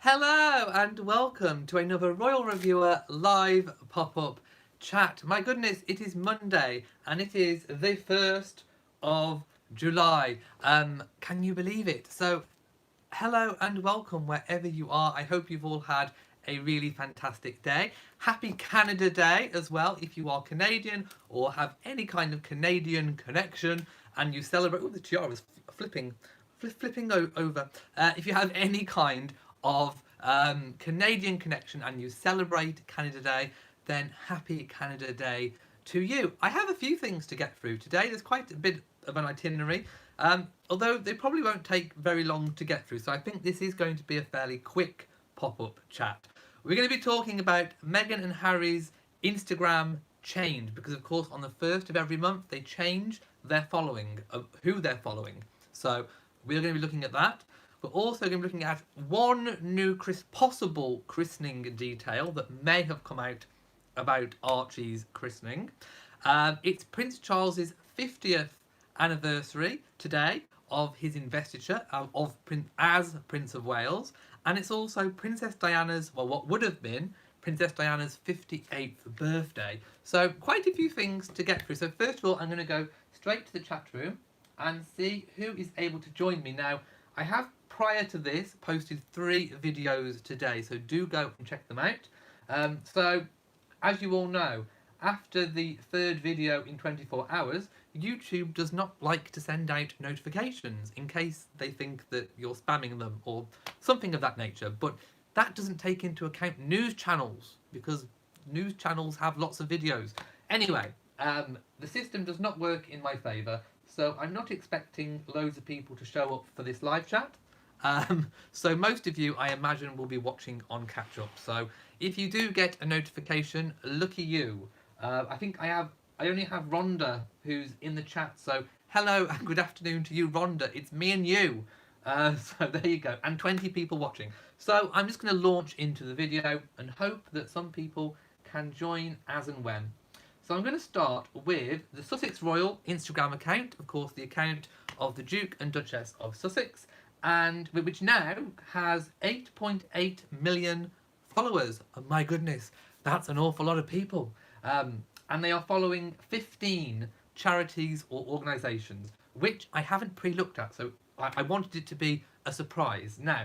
Hello and welcome to another Royal Reviewer live pop-up chat. My goodness, it is Monday and it is the 1st of July. Can you believe it? So, hello and welcome wherever you are. I hope you've all had a really fantastic day. Happy Canada Day as well if you are Canadian or have any kind of Canadian connection and you celebrate. Oh, the tiara is flipping over. If you have any kind of Canadian connection and you celebrate Canada Day, then happy Canada Day to you. I have a few things to get through today. There's quite a bit of an itinerary, although they probably won't take very long to get through. So I think this is going to be a fairly quick pop-up chat. We're going to be talking about Meghan and Harry's Instagram change because, of course, on the 1st of every month, they change their following, of who they're following. So we're going to be looking at that. We're also going to be looking at one new possible christening detail that may have come out about Archie's christening. It's Prince Charles's 50th anniversary today of his investiture as Prince of Wales, and it's also Princess Diana's, well, what would have been Princess Diana's 58th birthday. So quite a few things to get through. So first of all, I'm going to go straight to the chat room and see who is able to join me. Now, I have, prior to this, posted 3 videos today, so do go and check them out. So, as you all know, after the 3rd video in 24 hours, YouTube does not like to send out notifications in case they think that you're spamming them or something of that nature. But that doesn't take into account news channels, because news channels have lots of videos. Anyway, the system does not work in my favour, so I'm not expecting loads of people to show up for this live chat. So most of you, I imagine, will be watching on catch up. So if you do get a notification, lucky you. I think I only have Rhonda who's in the chat. So hello and good afternoon to you, Rhonda. It's me and you. So there you go. And 20 people watching. So I'm just going to launch into the video and hope that some people can join as and when. So I'm going to start with the Sussex Royal Instagram account, of course, the account of the Duke and Duchess of Sussex, and which now has 8.8 million followers. Oh my goodness, that's an awful lot of people. And they are following 15 charities or organisations, which I haven't pre-looked at, so I wanted it to be a surprise. Now,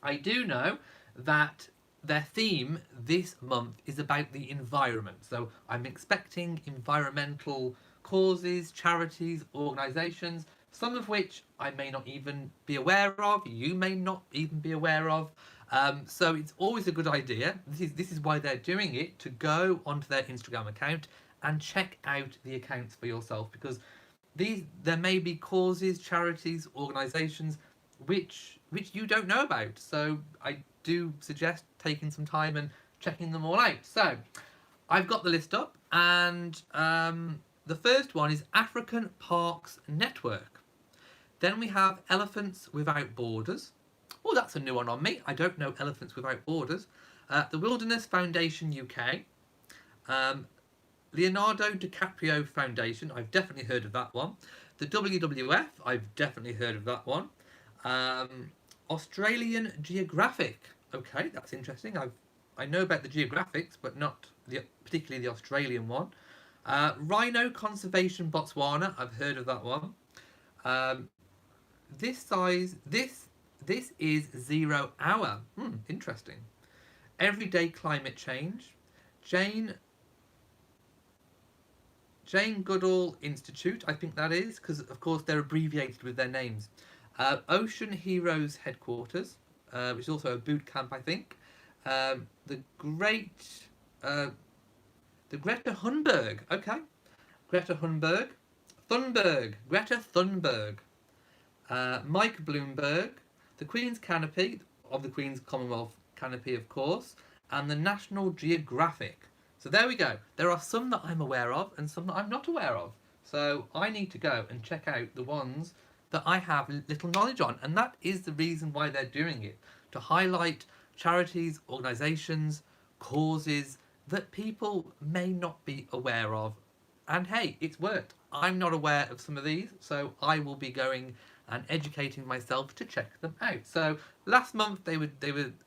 I do know that their theme this month is about the environment, so I'm expecting environmental causes, charities, organisations, some of which I may not even be aware of, you may not even be aware of. So it's always a good idea, this is why they're doing it, to go onto their Instagram account and check out the accounts for yourself, because there may be causes, charities, organisations which you don't know about. So I do suggest taking some time and checking them all out. So I've got the list up, and the first one is African Parks Network. Then we have Elephants Without Borders. Oh, that's a new one on me. I don't know Elephants Without Borders. The Wilderness Foundation UK. Leonardo DiCaprio Foundation. I've definitely heard of that one. The WWF. I've definitely heard of that one. Australian Geographic. Okay, that's interesting. I know about the Geographics, but not particularly the Australian one. Rhino Conservation Botswana. I've heard of that one. This is 0 Hour. Interesting. Everyday Climate Change. Jane Goodall Institute, I think that is, because of course they're abbreviated with their names. Ocean Heroes Headquarters, which is also a boot camp, I think. The Greta Thunberg, okay. Greta Thunberg. Greta Thunberg. Mike Bloomberg. The Queen's Canopy, of the Queen's Commonwealth Canopy, of course. And the National Geographic. So there we go. There are some that I'm aware of and some that I'm not aware of. So I need to go and check out the ones that I have little knowledge on. And that is the reason why they're doing it. To highlight charities, organisations, causes that people may not be aware of. And hey, it's worked. I'm not aware of some of these, so I will be going and educating myself to check them out. So last month they were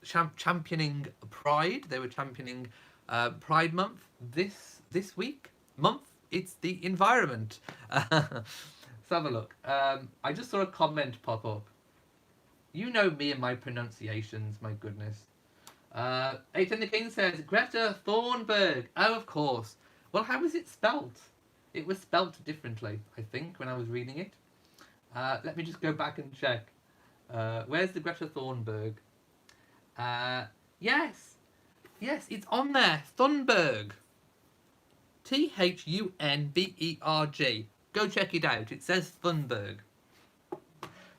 championing Pride. They were championing Pride Month. This month it's the environment. Let's have a look. I just saw a comment pop up. You know me and my pronunciations, my goodness. Eight and the King says Greta Thunberg. Oh, of course. Well, how was it spelt? It was spelt differently, I think, when I was reading it. Let me just go back and check. Where's the Greta Thunberg? Yes, it's on there. Thunberg. Thunberg. Go check it out. It says Thunberg.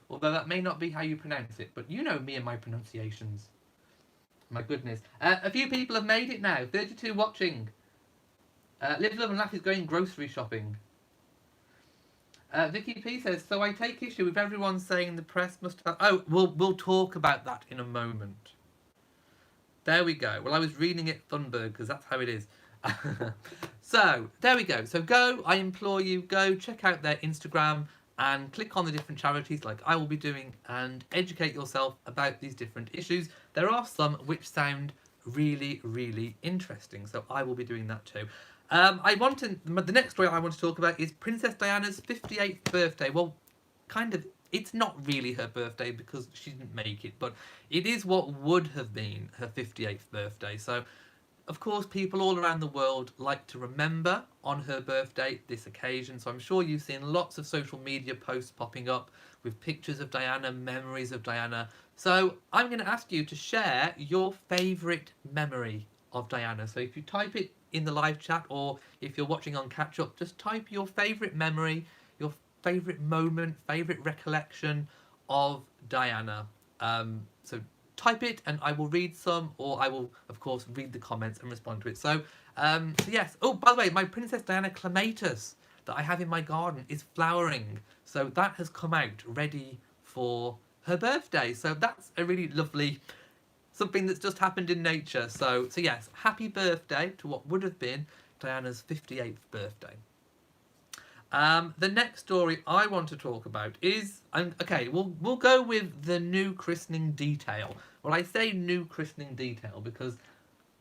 Although that may not be how you pronounce it, but you know me and my pronunciations. My goodness. A few people have made it now. 32 watching. Live, Love and Laugh is going grocery shopping. Vicky P says, so I take issue with everyone saying the press must have... Oh, we'll talk about that in a moment. There we go. Well, I was reading it Thunberg because that's how it is. So, there we go. So I implore you, go check out their Instagram and click on the different charities like I will be doing and educate yourself about these different issues. There are some which sound really, really interesting, so I will be doing that too. The next story I want to talk about is Princess Diana's 58th birthday. Well, kind of, it's not really her birthday because she didn't make it, but it is what would have been her 58th birthday. So, of course, people all around the world like to remember on her birthday this occasion. So I'm sure you've seen lots of social media posts popping up with pictures of Diana, memories of Diana. So I'm going to ask you to share your favourite memory of Diana. So if you type it in the live chat, or if you're watching on catch up, just type your favourite memory, your favourite moment, favourite recollection of Diana. So type it and I will read some, or I will of course read the comments and respond to it. So yes. Oh, by the way, my Princess Diana clematis that I have in my garden is flowering, so that has come out ready for her birthday. So that's a really lovely something that's just happened in nature. So yes, happy birthday to what would have been Diana's 58th birthday. The next story I want to talk about is, okay, we'll go with the new christening detail. Well, I say new christening detail because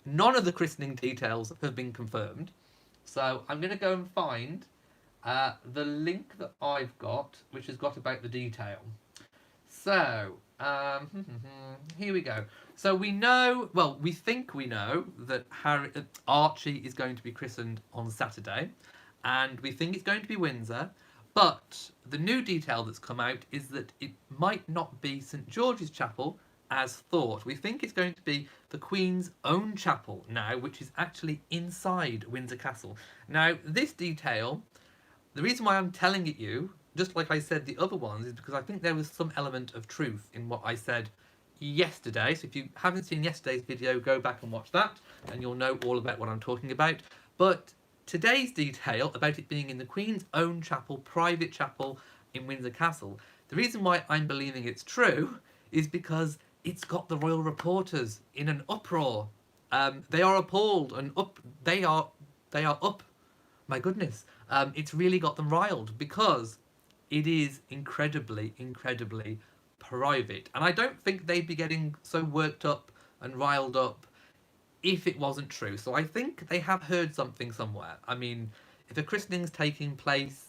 none of the christening details have been confirmed. So I'm going to go and find the link that I've got, which has got about the detail. So, here we go. So we know, well, we think we know that Archie is going to be christened on Saturday, and we think it's going to be Windsor, but the new detail that's come out is that it might not be St George's Chapel as thought. We think it's going to be the Queen's own chapel now, which is actually inside Windsor Castle. Now, this detail, the reason why I'm telling it you, just like I said the other ones, is because I think there was some element of truth in what I said yesterday. So if you haven't seen yesterday's video, go back and watch that and you'll know all about what I'm talking about. But today's detail about it being in the Queen's own chapel, private chapel in Windsor Castle, the reason why I'm believing it's true is because it's got the royal reporters in an uproar. They are appalled and they are up. My goodness, it's really got them riled because it is incredibly, incredibly private. And I don't think they'd be getting so worked up and riled up if it wasn't true. So I think they have heard something somewhere. I mean, if a christening's taking place,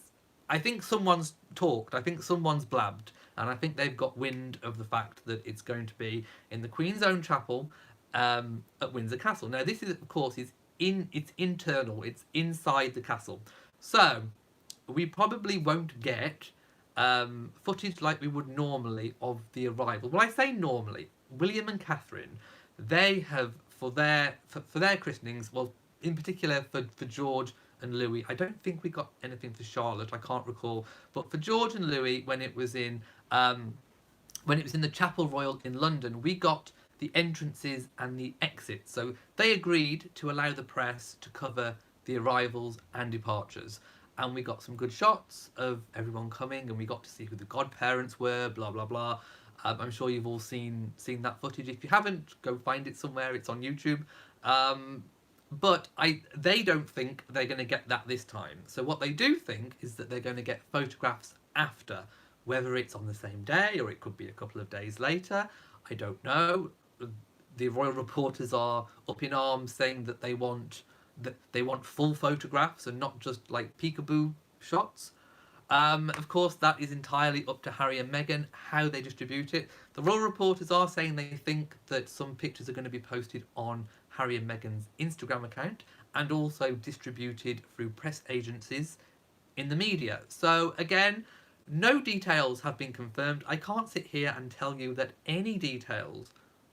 I think someone's talked, I think someone's blabbed, and I think they've got wind of the fact that it's going to be in the Queen's own chapel at Windsor Castle. Now, this is, of course, it's internal, it's inside the castle. So we probably won't get footage like we would normally of the arrival. When I say normally, William and Catherine, they have, for their christenings, well, in particular for George and Louis, I don't think we got anything for Charlotte, I can't recall, but for George and Louis, when it was in the Chapel Royal in London, we got the entrances and the exits. So they agreed to allow the press to cover the arrivals and departures. And we got some good shots of everyone coming, and we got to see who the godparents were, blah, blah, blah. I'm sure you've all seen that footage. If you haven't, go find it somewhere. It's on YouTube. But they don't think they're going to get that this time. So what they do think is that they're going to get photographs after, Whether it's on the same day or it could be a couple of days later, I don't know. The royal reporters are up in arms, saying that they want full photographs and not just like peekaboo shots. Of course, that is entirely up to Harry and Meghan how they distribute it. The royal reporters are saying they think that some pictures are going to be posted on Harry and Meghan's Instagram account and also distributed through press agencies in the media. So again, no details have been confirmed. I can't sit here and tell you that any details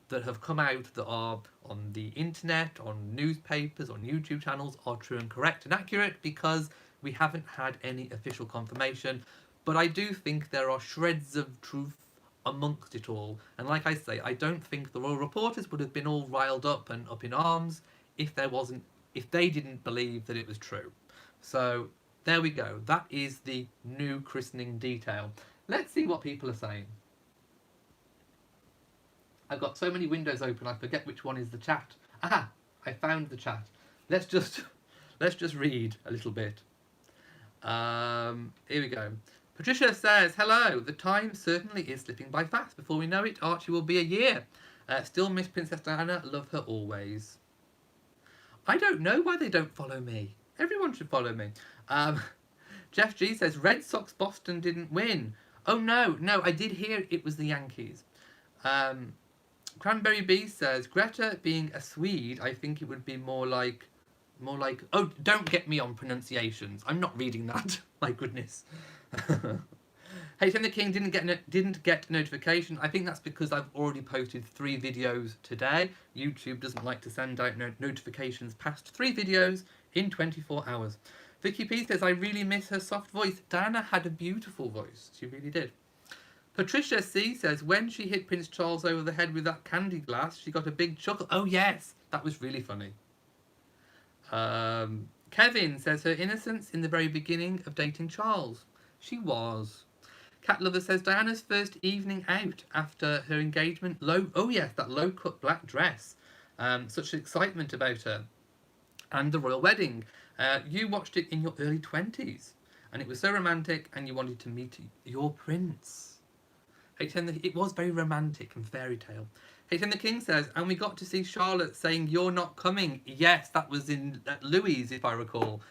that have come out that are on the internet, on newspapers, on YouTube channels are true and correct and accurate, because we haven't had any official confirmation. But I do think there are shreds of truth amongst it all. And like I say, I don't think the royal reporters would have been all riled up and up in arms if they didn't believe that it was true. So there we go. That is the new christening detail. Let's see what people are saying. I've got so many windows open I forget which one is the chat. Aha! I found the chat. Let's just read a little bit. Here we go. Patricia says, hello, the time certainly is slipping by fast. Before we know it, Archie will be a year. Still miss Princess Diana, love her always. I don't know why they don't follow me. Everyone should follow me. Jeff G says, Red Sox Boston didn't win. Oh no, I did hear it was the Yankees. Cranberry B says, Greta being a Swede, I think it would be more like, oh, don't get me on pronunciations. I'm not reading that. My goodness. Tim the King didn't get a notification. I think that's because I've already posted 3 videos today. YouTube doesn't like to send out notifications past 3 videos in 24 hours. Vicky P says, I really miss her soft voice. Diana had a beautiful voice. She really did. Patricia C says, when she hit Prince Charles over the head with that candy glass, she got a big chuckle. Oh yes, that was really funny. Kevin says, her innocence in the very beginning of dating Charles. She was. Cat Lover says, Diana's first evening out after her engagement. Oh yes, that low-cut black dress. Such excitement about her. And the royal wedding. You watched it in your early 20s. And it was so romantic, and you wanted to meet your prince. It was very romantic and fairy tale. The King says, and we got to see Charlotte saying, you're not coming. Yes, that was in Louise, if I recall.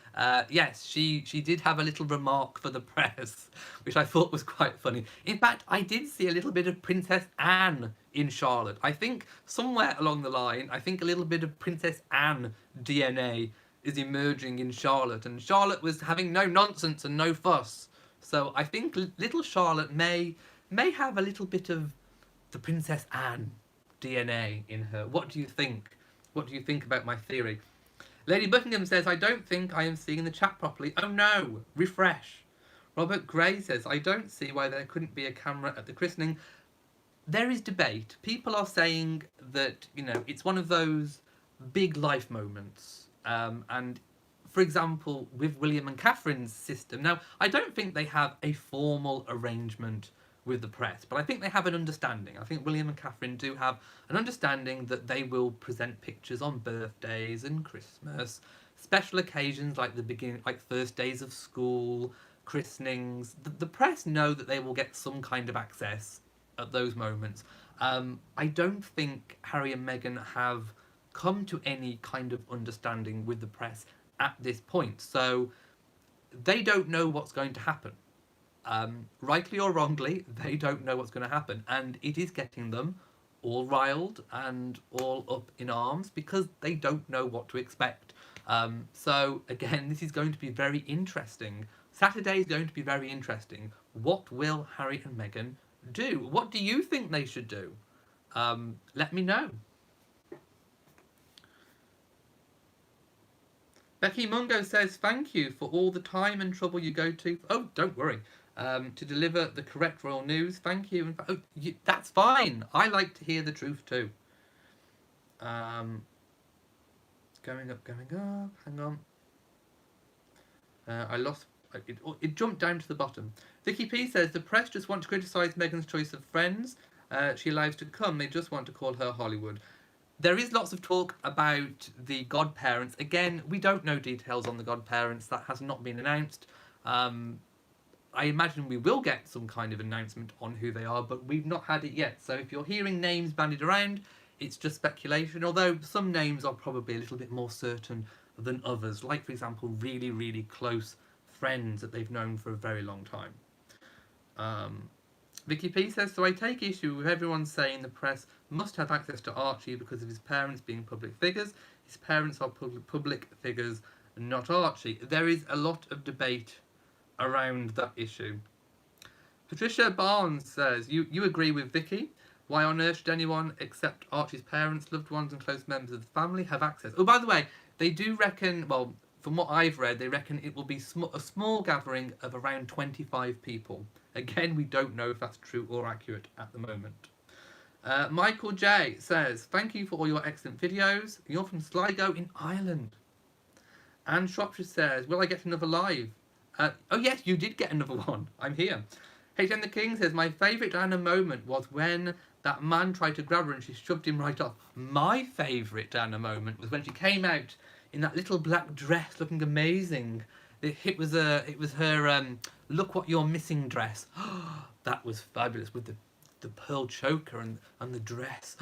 Yes, she did have a little remark for the press, which I thought was quite funny. In fact, I did see a little bit of Princess Anne in Charlotte. I think somewhere along the line, I think a little bit of Princess Anne DNA is emerging in Charlotte. And Charlotte was having no nonsense and no fuss. So I think little Charlotte may have a little bit of the Princess Anne DNA in her. What do you think? What do you think about my theory? Lady Buckingham says, I don't think I am seeing the chat properly. Oh no, refresh. Robert Gray says, I don't see why there couldn't be a camera at the christening. There is debate. People are saying that, it's one of those big life moments. And for example, with William and Catherine's system. Now, I don't think they have a formal arrangement with the press, but I think they have an understanding. I think William and Catherine do have an understanding that they will present pictures on birthdays and Christmas, special occasions like first days of school, christenings. The press know that they will get some kind of access at those moments. I don't think Harry and Meghan have come to any kind of understanding with the press at this point, so they don't know what's going to happen. Rightly or wrongly, they don't know what's going to happen, and it is getting them all riled and all up in arms because they don't know what to expect. So again, this is going to be very interesting. Saturday is going to be very interesting. What will Harry and Meghan do? What do you think they should do? Let me know. Becky Mungo says, thank you for all the time and trouble you go to. Oh, don't worry. To deliver the correct royal news. Thank you. That's fine. I like to hear the truth too. Going up. Hang on. I lost. It jumped down to the bottom. Vicky P says, the press just want to criticise Meghan's choice of friends she allows to come. They just want to call her Hollywood. There is lots of talk about the godparents. Again, we don't know details on the godparents. That has not been announced. I imagine we will get some kind of announcement on who they are, but we've not had it yet. So if you're hearing names bandied around, it's just speculation, although some names are probably a little bit more certain than others, like, for example, really, really close friends that they've known for a very long time. Vicky P says, so I take issue with everyone saying the press must have access to Archie because of his parents being public figures. His parents are public figures, not Archie. There is a lot of debate around that issue. Patricia Barnes says, you agree with Vicky? Why on earth should anyone except Archie's parents, loved ones and close members of the family have access? Oh, by the way, they do reckon, well, from what I've read, they reckon it will be a small gathering of around 25 people. Again, we don't know if that's true or accurate at the moment. Michael J says, thank you for all your excellent videos. You're from Sligo in Ireland. Anne Shropshire says, will I get another live? Oh yes, you did get another one. I'm here. HM the King says, my favourite Diana moment was when that man tried to grab her and she shoved him right off. My favourite Diana moment was when she came out in that little black dress looking amazing. It was her look what you're missing dress. That was fabulous with the pearl choker and the dress.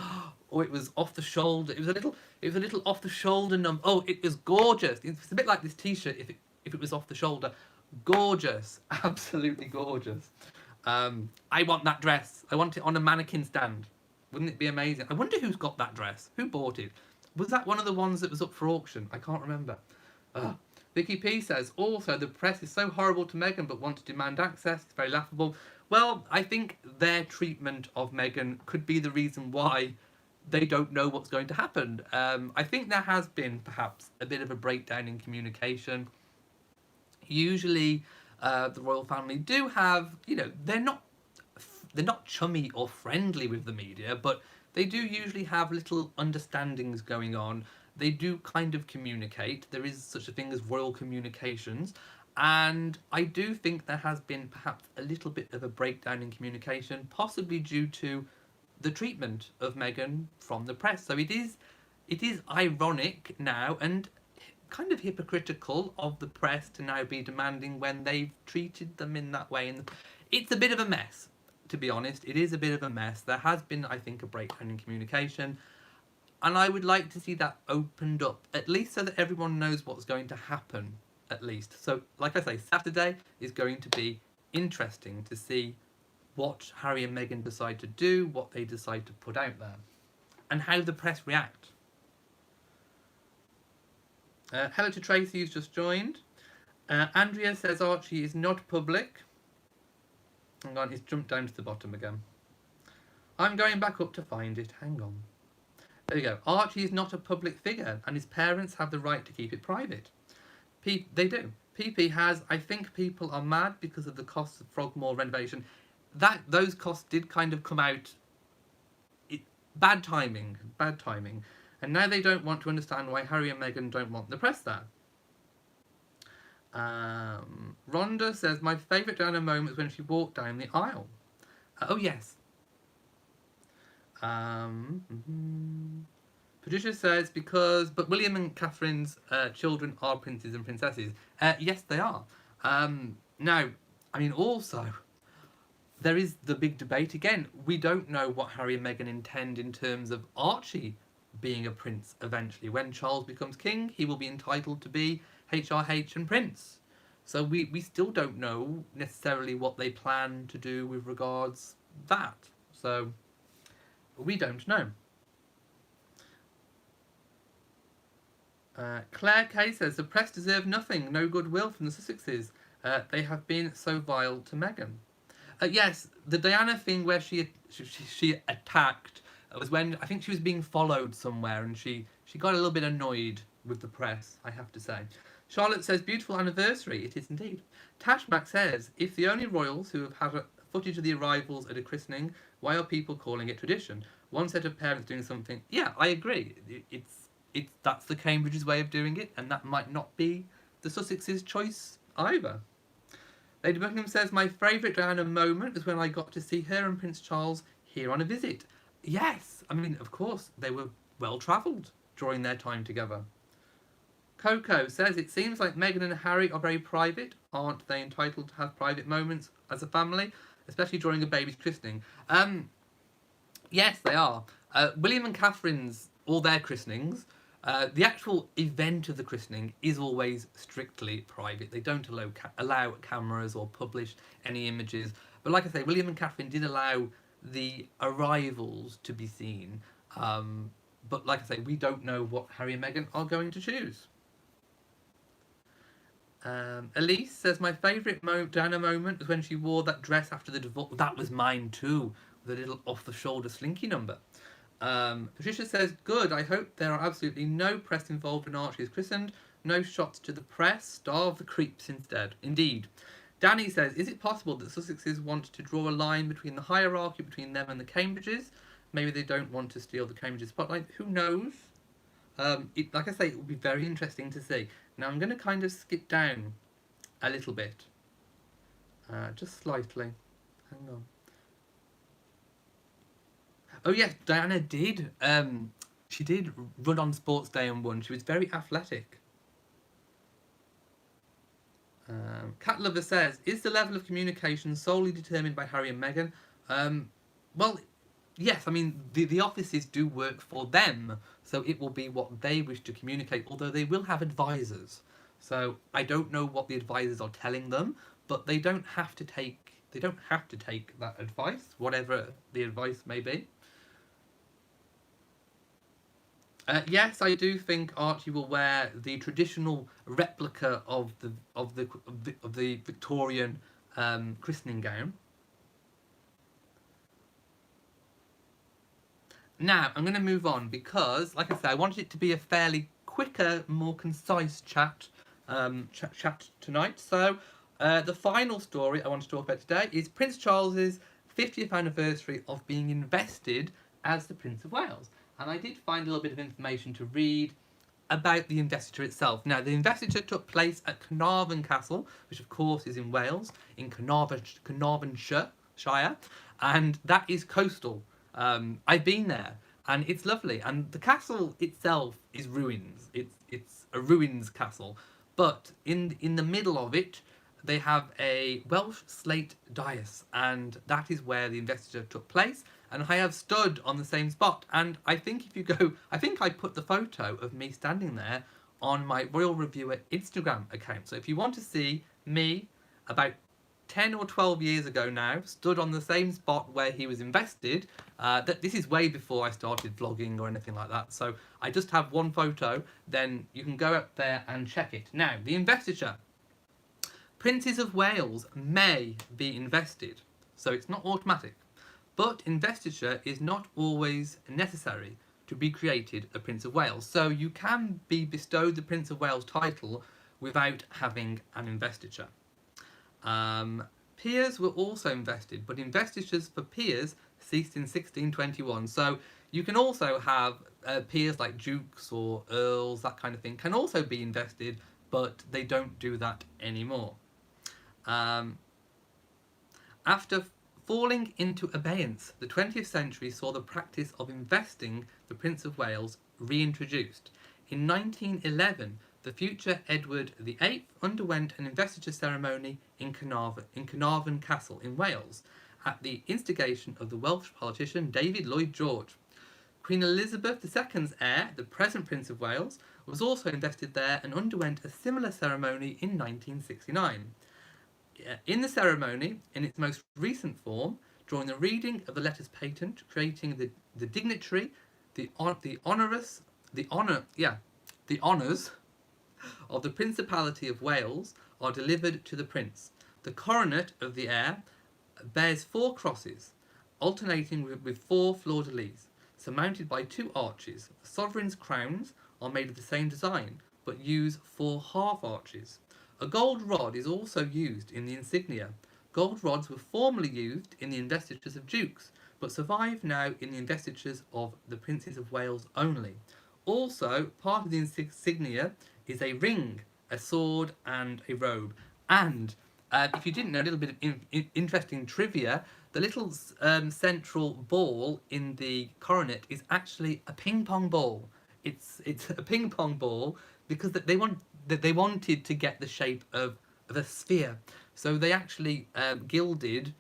Oh, it was off the shoulder. It was a little off the shoulder Oh, it was gorgeous. It's a bit like this t-shirt if it was off the shoulder. Gorgeous. Absolutely gorgeous. I want that dress. I want it on a mannequin stand. Wouldn't it be amazing? I wonder who's got that dress. Who bought it? Was that one of the ones that was up for auction? I can't remember. Vicky P says, also, the press is so horrible to Meghan but want to demand access. It's very laughable. Well, I think their treatment of Meghan could be the reason why they don't know what's going to happen. I think there has been, perhaps, a bit of a breakdown in communication. Usually, the royal family do have, they're not chummy or friendly with the media, but they do usually have little understandings going on. They do kind of communicate. There is such a thing as royal communications. And I do think there has been perhaps a little bit of a breakdown in communication, possibly due to the treatment of Meghan from the press. So it is ironic now and kind of hypocritical of the press to now be demanding when they've treated them in that way. And it's a bit of a mess, to be honest. It is a bit of a mess. There has been, I think, a breakdown in communication. And I would like to see that opened up, at least so that everyone knows what's going to happen, at least. So, like I say, Saturday is going to be interesting to see what Harry and Meghan decide to do, what they decide to put out there, and how the press react. Hello to Tracy, who's just joined. Andrea says Archie is not public. Hang on, he's jumped down to the bottom again. I'm going back up to find it. Hang on. There you go. Archie is not a public figure, and his parents have the right to keep it private. They do. PP has, I think people are mad because of the costs of Frogmore renovation. Those costs did kind of come out. Bad timing. And now they don't want to understand why Harry and Meghan don't want the press there. Rhonda says, my favourite Diana moment was when she walked down the aisle. Oh, yes. Patricia says, but William and Catherine's children are princes and princesses. Yes, they are. Now, I mean, also, there is the big debate again. We don't know what Harry and Meghan intend in terms of Archie being a prince eventually. When Charles becomes king, he will be entitled to be HRH and prince. So we still don't know necessarily what they plan to do with regards that. So we don't know. Claire Kay says, the press deserve nothing, no goodwill from the Sussexes. They have been so vile to Meghan. Yes, the Diana thing where she attacked was when I think she was being followed somewhere and she got a little bit annoyed with the press, I have to say. Charlotte says, beautiful anniversary. It is indeed. Tashback says, if the only royals who have had a footage of the arrivals at a christening, why are people calling it tradition? One set of parents doing something. Yeah, I agree. That's the Cambridge's way of doing it, and that might not be the Sussex's choice either. Lady Buckingham says, my favourite Diana moment was when I got to see her and Prince Charles here on a visit. Yes, I mean, of course, they were well travelled during their time together. Coco says, it seems like Meghan and Harry are very private. Aren't they entitled to have private moments as a family, especially during a baby's christening? Yes, they are. William and Catherine's, all their christenings, the actual event of the christening is always strictly private. They don't allow cameras or publish any images. But like I say, William and Catherine did allow the arrivals to be seen. But like I say, we don't know what Harry and Meghan are going to choose. Elise says, my favourite Diana moment was when she wore that dress after the divorce. That was mine too, with a little off-the-shoulder slinky number. Patricia says, good, I hope there are absolutely no press involved when Archie is christened. No shots to the press. Starve the creeps instead. Indeed. Danny says, is it possible that Sussexes want to draw a line between the hierarchy between them and the Cambridges? Maybe they don't want to steal the Cambridges spotlight. Who knows? Like I say, it will be very interesting to see. Now I'm going to kind of skip down a little bit. Just slightly. Hang on. Oh yes, Diana did. She did run on Sports Day and won. She was very athletic. Cat Lover says, is the level of communication solely determined by Harry and Meghan? Well, yes, I mean, the offices do work for them, so it will be what they wish to communicate, although they will have advisors. So I don't know what the advisors are telling them, but they don't have to take that advice, whatever the advice may be. Yes, I do think Archie will wear the traditional replica of the Victorian christening gown. Now I'm going to move on because, like I said, I wanted it to be a fairly quicker, more concise chat tonight. So the final story I want to talk about today is Prince Charles's 50th anniversary of being invested as the Prince of Wales. And I did find a little bit of information to read about the investiture itself. Now, the investiture took place at Carnarvon Castle, which of course is in Wales, in Carnarvonshire, and that is coastal. I've been there, and it's lovely. And the castle itself is ruins. It's a ruins castle, but in the middle of it, they have a Welsh slate dais, and that is where the investiture took place. And I have stood on the same spot. And I think if you go, I think I put the photo of me standing there on my Royal Reviewer Instagram account. So if you want to see me about 10 or 12 years ago now, stood on the same spot where he was invested, this is way before I started vlogging or anything like that. So I just have one photo, then you can go up there and check it. Now, the investiture. Princes of Wales may be invested, so it's not automatic. But investiture is not always necessary to be created a Prince of Wales. So you can be bestowed the Prince of Wales title without having an investiture. Peers were also invested, but investitures for peers ceased in 1621. So you can also have peers like dukes or earls, that kind of thing, can also be invested, but they don't do that anymore. After falling into abeyance, the 20th century saw the practice of investing the Prince of Wales reintroduced. In 1911, the future Edward VIII underwent an investiture ceremony in Carnarvon Castle in Wales, at the instigation of the Welsh politician David Lloyd George. Queen Elizabeth II's heir, the present Prince of Wales, was also invested there and underwent a similar ceremony in 1969. In the ceremony, in its most recent form, during the reading of the letters patent, creating the dignitary, the honours of the Principality of Wales are delivered to the Prince. The coronet of the heir bears 4 crosses, alternating with 4 fleur-de-lis, surmounted by 2 arches. The sovereign's crowns are made of the same design, but use 4 half arches. A gold rod is also used in the insignia. Gold rods were formerly used in the investitures of dukes, but survive now in the investitures of the Princes of Wales only. Also, part of the insignia is a ring, a sword, and a robe. And if you didn't know, a little bit of interesting trivia, the little central ball in the coronet is actually a ping pong ball. it's a ping pong ball because they wanted to get the shape of a sphere, so they actually gilded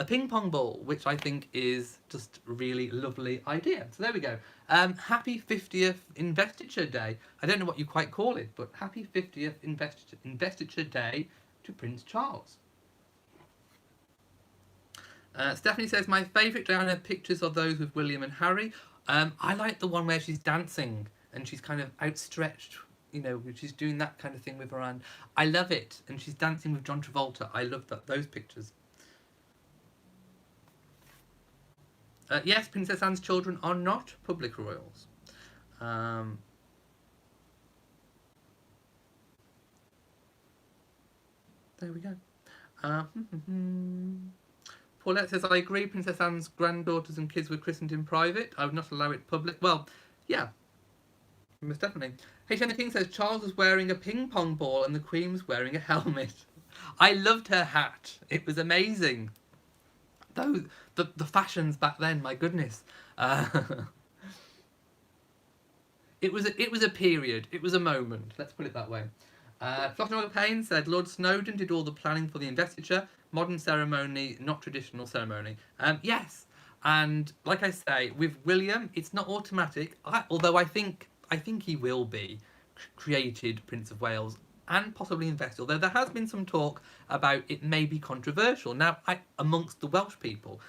a ping pong ball, which I think is just a really lovely idea. So there we go. Happy 50th Investiture Day. I don't know what you quite call it, but happy 50th Investiture Day to Prince Charles. Stephanie says, my favourite Diana pictures are those with William and Harry. I like the one where she's dancing and she's kind of outstretched, you know, she's doing that kind of thing with her hand. I love it. And she's dancing with John Travolta. I love those pictures. Yes, Princess Anne's children are not public royals. There we go. Paulette says, I agree, Princess Anne's granddaughters and kids were christened in private. I would not allow it public. Well, yeah, most definitely. H.N. the King says, Charles was wearing a ping pong ball and the Queen was wearing a helmet. I loved her hat. It was amazing. Though the fashions back then, my goodness. It was a period. It was a moment. Let's put it that way. Flottenwell Payne said, Lord Snowdon did all the planning for the investiture. Modern ceremony, not traditional ceremony. Yes, and like I say, with William, it's not automatic. Although I think he will be created Prince of Wales and possibly invested. Although there has been some talk about it may be controversial now amongst the Welsh people.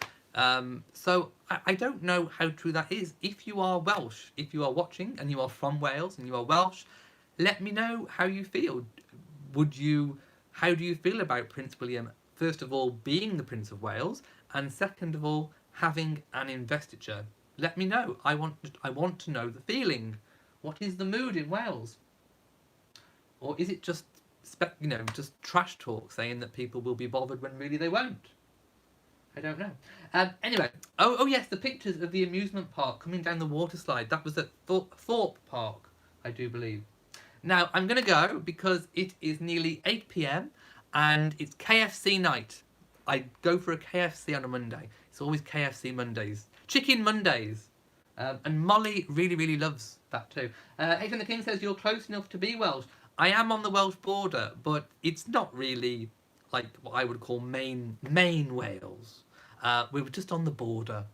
So I don't know how true that is. If you are Welsh, if you are watching and you are from Wales and you are Welsh, let me know how you feel. How do you feel about Prince William, first of all, being the Prince of Wales, and second of all, having an investiture? Let me know. I want to know the feeling. What is the mood in Wales? Or is it just just trash talk saying that people will be bothered when really they won't? I don't know. Anyway, oh yes, the pictures of the amusement park coming down the water slide. That was at Thorpe Park, I do believe. Now, I'm going to go because it is nearly 8 p.m. and it's KFC night. I go for a KFC on a Monday. It's always KFC Mondays. Chicken Mondays. And Molly really, really loves that too. H.N. the King says, you're close enough to be Welsh. I am on the Welsh border, but it's not really like what I would call main Wales. We were just on the border.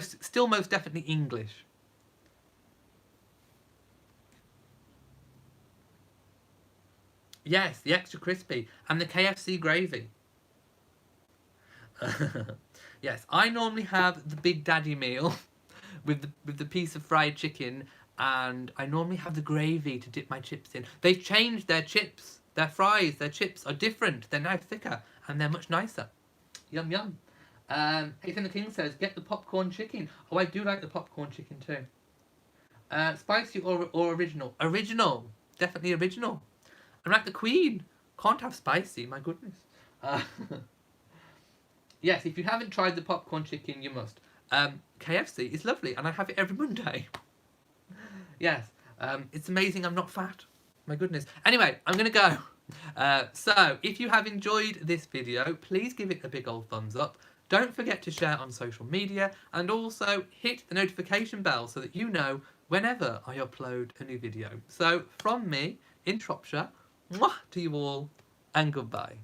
Still most definitely English. Yes, the extra crispy and the KFC gravy. Yes, I normally have the Big Daddy meal with the piece of fried chicken, and I normally have the gravy to dip my chips in. They've changed their chips, their fries, their chips are different. They're now thicker and they're much nicer. Yum yum. Ethan the King says, get the popcorn chicken. Oh, I do like the popcorn chicken too. Spicy or original? Original, definitely original. I'm like the Queen. Can't have spicy, my goodness. Yes, if you haven't tried the popcorn chicken, you must. KFC is lovely, and I have it every Monday. Yes, it's amazing I'm not fat. My goodness. Anyway, I'm going to go. So, if you have enjoyed this video, please give it a big old thumbs up. Don't forget to share on social media, and also hit the notification bell so that you know whenever I upload a new video. So, from me, in Shropshire, mwah to you all, and goodbye.